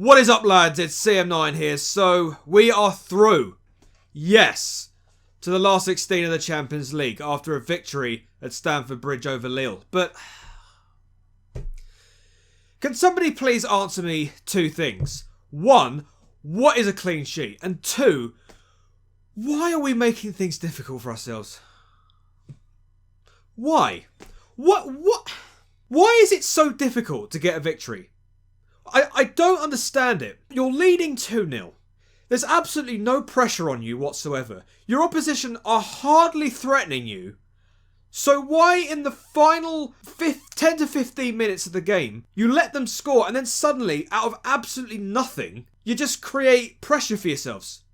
What is up, lads? It's CM9 here. So, we are through, yes, to the last 16 of the Champions League after a victory at Stamford Bridge over Lille. But can somebody please answer me two things? One, what is a clean sheet? And two, why are we making things difficult for ourselves? Why? Why is it so difficult to get a victory? I don't understand it. You're leading 2-0. There's absolutely no pressure on you whatsoever. Your opposition are hardly threatening you. So why in the final 10 to 15 minutes of the game, you let them score and then suddenly, out of absolutely nothing, you just create pressure for yourselves?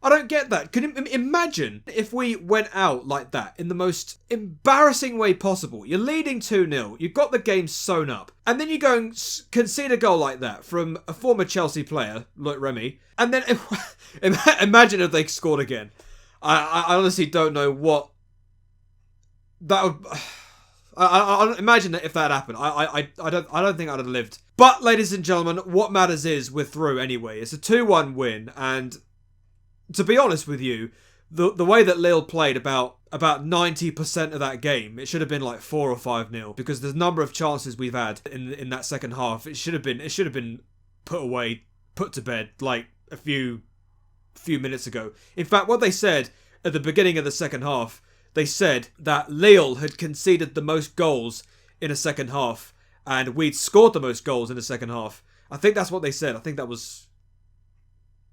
I don't get that. Can you imagine if we went out like that in the most embarrassing way possible? You're leading 2-0. You've got the game sewn up. And then you go and concede a goal like that from a former Chelsea player, like Remy. And then imagine if they scored again. I honestly don't know what that would... I imagine that if that happened. I don't think I'd have lived. But, ladies and gentlemen, what matters is we're through anyway. It's a 2-1 win, and to be honest with you, the way that Lille played about 90% of that game, it should have been like 4 or 5-0 because the number of chances we've had in that second half, it should have been put away, put to bed like a few minutes ago. In fact, what they said at the beginning of the second half, they said that Lille had conceded the most goals in a second half and we'd scored the most goals in the second half. I think that's what they said. I think that was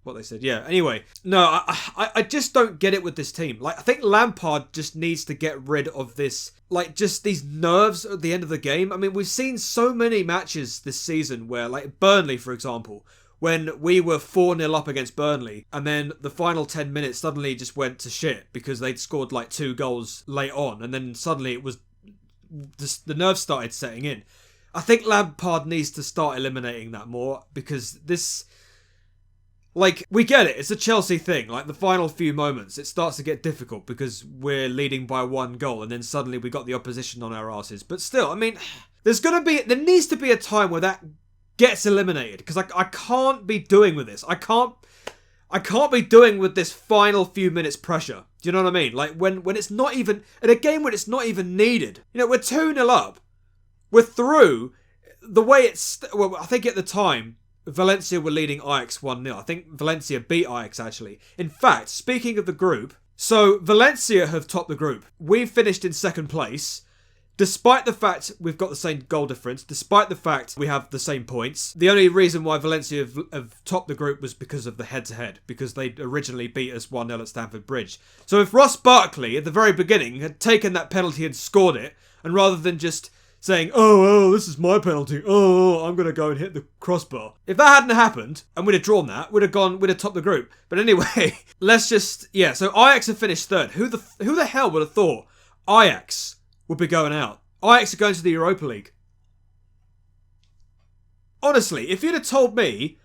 what they said. Yeah, anyway. No, I just don't get it with this team. Like, I think Lampard just needs to get rid of this, like, just these nerves at the end of the game. I mean, we've seen so many matches this season where, like, Burnley, for example, when we were 4-0 up against Burnley, and then the final 10 minutes suddenly just went to shit because they'd scored, like, 2 goals late on, and then suddenly it was... the nerves started setting in. I think Lampard needs to start eliminating that more because this... Like, we get it. It's a Chelsea thing. Like, the final few moments, it starts to get difficult because we're leading by 1 goal and then suddenly we got the opposition on our asses. But still, I mean, there needs to be a time where that gets eliminated because I can't be doing with this. I can't be doing with this final few minutes pressure. Do you know what I mean? Like, when it's not even, in a game when it's not even needed. You know, we're 2-0 up. We're through. The way it's, well, I think at the time, Valencia were leading Ajax 1-0. I think Valencia beat Ajax, actually. In fact, speaking of the group, so Valencia have topped the group. We've finished in second place, despite the fact we've got the same goal difference, despite the fact we have the same points. The only reason why Valencia have topped the group was because of the head-to-head, because they originally beat us 1-0 at Stamford Bridge. So if Ross Barkley, at the very beginning, had taken that penalty and scored it, and rather than just saying, oh, this is my penalty, I'm going to go and hit the crossbar. If that hadn't happened, and we'd have drawn that, we'd have topped the group. But anyway, let's just, yeah, so Ajax have finished third. Who the hell would have thought Ajax would be going out? Ajax are going to the Europa League. Honestly, if you'd have told me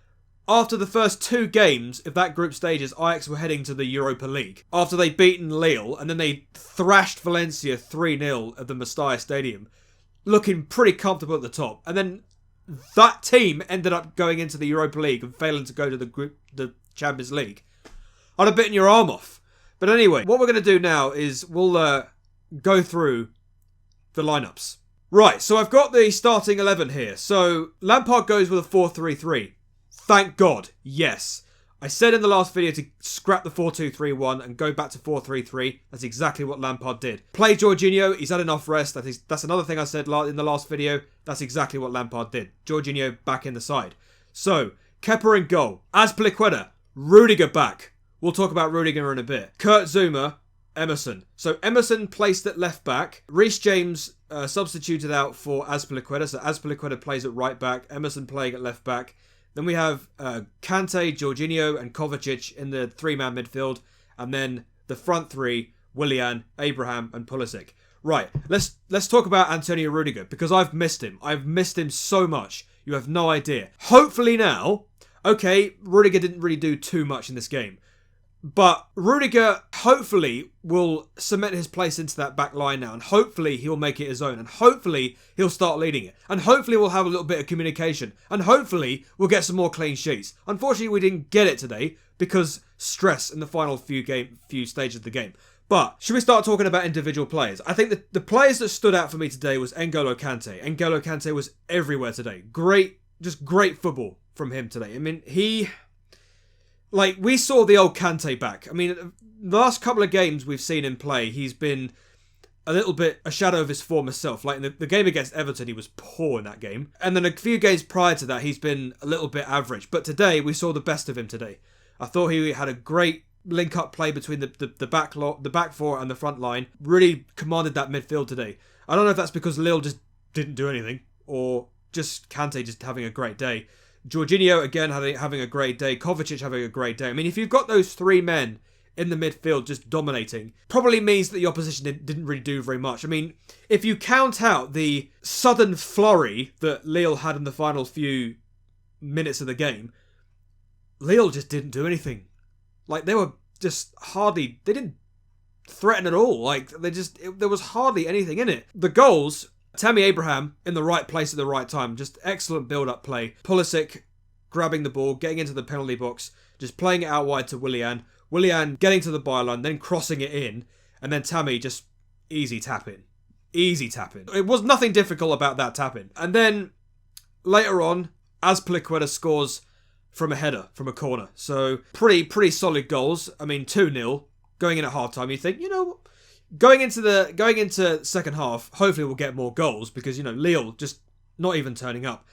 after the first 2 games of that group stages, Ajax were heading to the Europa League, after they'd beaten Lille, and then they thrashed Valencia 3-0 at the Mestalla Stadium, looking pretty comfortable at the top. And then that team ended up going into the Europa League and failing to go to the Champions League. I'd have bitten your arm off. But anyway, what we're going to do now is we'll go through the lineups. Right, so I've got the starting 11 here. So Lampard goes with a 4-3-3. Thank God, yes. I said in the last video to scrap the 4-2-3-1 and go back to 4-3-3. That's exactly what Lampard did. Play Jorginho. He's had enough rest. That's another thing I said in the last video. That's exactly what Lampard did. Jorginho back in the side. So, Kepa in goal. Azpilicueta. Rudiger back. We'll talk about Rudiger in a bit. Kurt Zouma. Emerson. So, Emerson placed at left back. Reece James substituted out for Azpilicueta. So, Azpilicueta plays at right back. Emerson playing at left back. Then we have Kante, Jorginho and Kovacic in the 3-man midfield. And then the front 3, Willian, Abraham and Pulisic. Right, let's talk about Antonio Rudiger because I've missed him. I've missed him so much. You have no idea. Hopefully now, okay, Rudiger didn't really do too much in this game. But Rudiger hopefully will cement his place into that back line now, and hopefully he'll make it his own, and hopefully he'll start leading it, and hopefully we'll have a little bit of communication, and hopefully we'll get some more clean sheets. Unfortunately, we didn't get it today because stress in the final few stages of the game. But should we start talking about individual players? I think the players that stood out for me today was N'Golo Kante. N'Golo Kante was everywhere today. Just great football from him today. I mean, we saw the old Kante back. I mean, the last couple of games we've seen him play, he's been a little bit a shadow of his former self. Like in the game against Everton, he was poor in that game. And then a few games prior to that, he's been a little bit average. But today, we saw the best of him today. I thought he had a great link-up play between the back four and the front line. Really commanded that midfield today. I don't know if that's because Lille just didn't do anything, or just Kante just having a great day. Jorginho, again, having a great day. Kovacic having a great day. I mean, if you've got those three men in the midfield just dominating, probably means that the opposition didn't really do very much. I mean, if you count out the sudden flurry that Lille had in the final few minutes of the game, Lille just didn't do anything. Like, they were just they didn't threaten at all. Like, there was hardly anything in it. The goals, Tammy Abraham in the right place at the right time. Just excellent build-up play. Pulisic grabbing the ball, getting into the penalty box, just playing it out wide to Willian. Willian getting to the byline, then crossing it in, and then Tammy just easy tapping. Easy tapping. It was nothing difficult about that tapping. And then later on, Azpilicueta scores from a header, from a corner. So pretty solid goals. I mean, 2-0 going in at half-time. You think, going into second half, hopefully we'll get more goals because, Lille just not even turning up.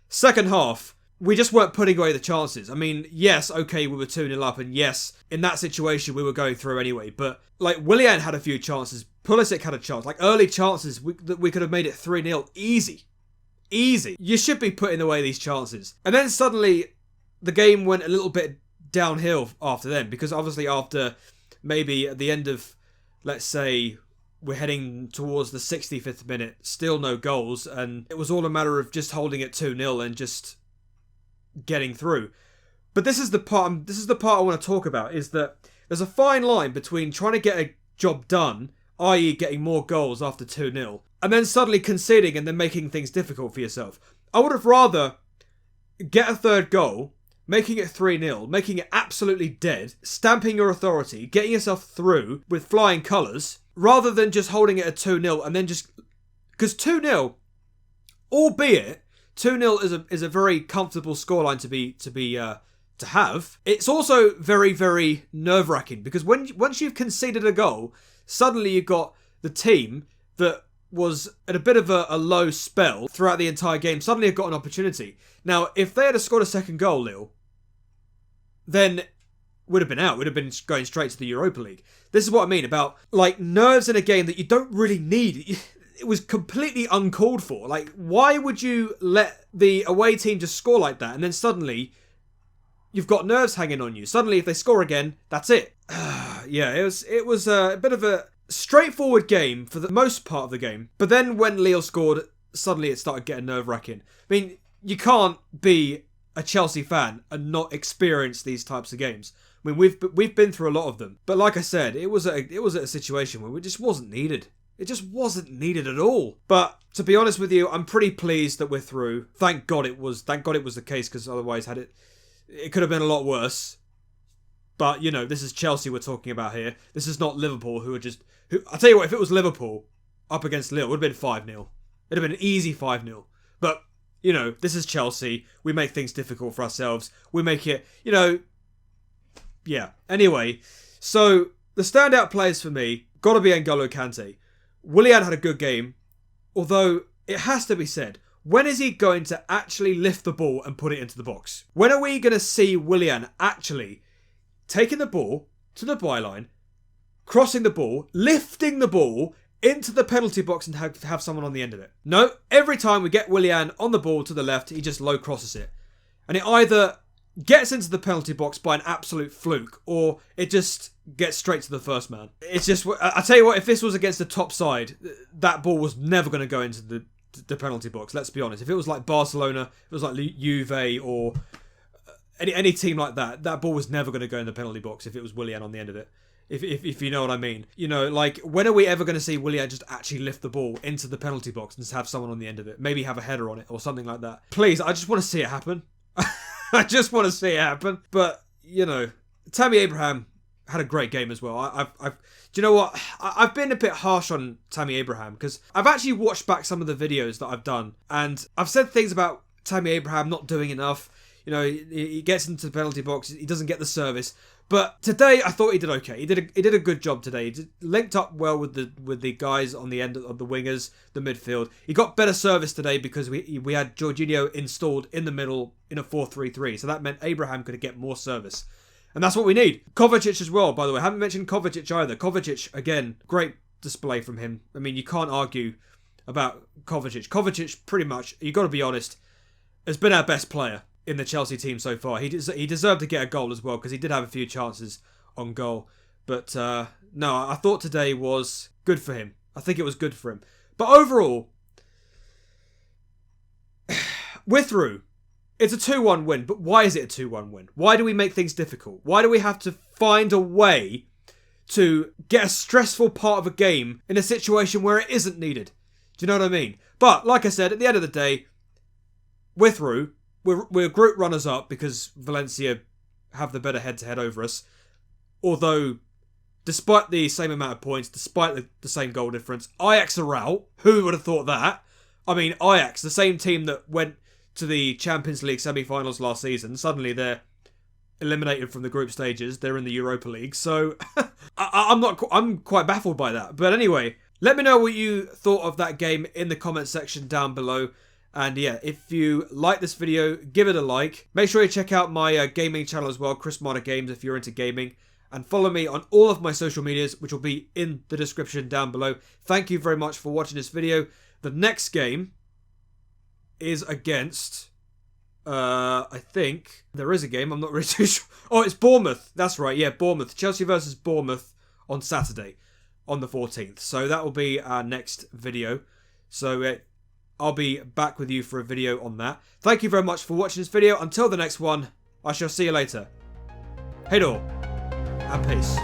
Second half, we just weren't putting away the chances. I mean, yes, okay, we were 2-0 up, and yes, in that situation, we were going through anyway. But, Willian had a few chances. Pulisic had a chance. Early chances, we could have made it 3-0. Easy. Easy. You should be putting away these chances. And then suddenly, the game went a little bit downhill after then, because obviously after maybe at the end of, let's say, we're heading towards the 65th minute, still no goals, and it was all a matter of just holding it 2-0 and just getting through. But this is the part I want to talk about, is that there's a fine line between trying to get a job done, i.e. getting more goals after 2-0, and then suddenly conceding and then making things difficult for yourself. I would have rather get a third goal, making it 3-0, making it absolutely dead, stamping your authority, getting yourself through with flying colours, rather than just holding it at 2-0 and then just... Because 2-0, albeit 2-0 is a very comfortable scoreline to have, it's also very, very nerve-wracking, because once you've conceded a goal, suddenly you've got the team that was at a bit of a low spell throughout the entire game, suddenly have got an opportunity. Now, if they had scored a second goal, Lille, then would have been out. Would have been going straight to the Europa League. This is what I mean about, nerves in a game that you don't really need. It was completely uncalled for. Why would you let the away team just score like that, and then suddenly you've got nerves hanging on you? Suddenly, if they score again, that's it. Yeah, it was a bit of a straightforward game for the most part of the game. But then when Lille scored, suddenly it started getting nerve-wracking. I mean, you can't be a Chelsea fan and not experience these types of games. I mean, we've been through a lot of them. But like I said, it was a situation where it just wasn't needed. It just wasn't needed at all. But to be honest with you, I'm pretty pleased that we're through. Thank God it was the case, because otherwise it could have been a lot worse. But, this is Chelsea we're talking about here. This is not Liverpool I'll tell you what, if it was Liverpool up against Lille, it would have been 5-0. It'd have been an easy 5-0. But, this is Chelsea. We make things difficult for ourselves. We make it, yeah. Anyway, so the standout players for me, got to be N'Golo Kante. Willian had a good game, although it has to be said, when is he going to actually lift the ball and put it into the box? When are we going to see Willian actually taking the ball to the byline, crossing the ball, lifting the ball into the penalty box and have someone on the end of it? No, every time we get Willian on the ball to the left, he just low crosses it. And it either gets into the penalty box by an absolute fluke, or it just gets straight to the first man. It's just, I tell you what, if this was against the top side, that ball was never going to go into the penalty box, let's be honest. If it was like Barcelona, if it was like Juve or any team like that, that ball was never going to go in the penalty box if it was Willian on the end of it. If you know what I mean. You know, like, when are we ever going to see Willian just actually lift the ball into the penalty box and just have someone on the end of it? Maybe have a header on it or something like that. Please, I just want to see it happen. I just want to see it happen. But, you know, Tammy Abraham had a great game as well. Do you know what? I've been a bit harsh on Tammy Abraham because I've actually watched back some of the videos that I've done, and I've said things about Tammy Abraham not doing enough. You know, he gets into the penalty box, he doesn't get the service. But today, I thought he did okay. He did a good job today. He linked up well with the guys on the end of the wingers, the midfield. He got better service today because we had Jorginho installed in the middle in a 4-3-3. So that meant Abraham could get more service. And that's what we need. Kovacic as well, by the way. I haven't mentioned Kovacic either. Kovacic, again, great display from him. I mean, you can't argue about Kovacic. Kovacic, pretty much, you got to be honest, has been our best player in the Chelsea team so far. He deserved to get a goal as well because he did have a few chances on goal. But no, I thought today was good for him. I think it was good for him. But overall, we're through. It's a 2-1 win. But why is it a 2-1 win? Why do we make things difficult? Why do we have to find a way to get a stressful part of a game in a situation where it isn't needed? Do you know what I mean? But like I said, at the end of the day, we're through. We're group runners-up because Valencia have the better head-to-head over us. Although, despite the same amount of points, despite the same goal difference, Ajax are out. Who would have thought that? I mean, Ajax, the same team that went to the Champions League semi-finals last season, suddenly they're eliminated from the group stages. They're in the Europa League. So, I'm quite baffled by that. But anyway, let me know what you thought of that game in the comment section down below. And yeah, if you like this video, give it a like. Make sure you check out my gaming channel as well, Chris Marner Games, if you're into gaming. And follow me on all of my social medias, which will be in the description down below. Thank you very much for watching this video. The next game is against... I think there is a game. I'm not really too sure. Oh, it's Bournemouth. That's right. Yeah, Bournemouth. Chelsea versus Bournemouth on Saturday, on the 14th. So that will be our next video. So... I'll be back with you for a video on that. Thank you very much for watching this video. Until the next one, I shall see you later. Hey, and peace.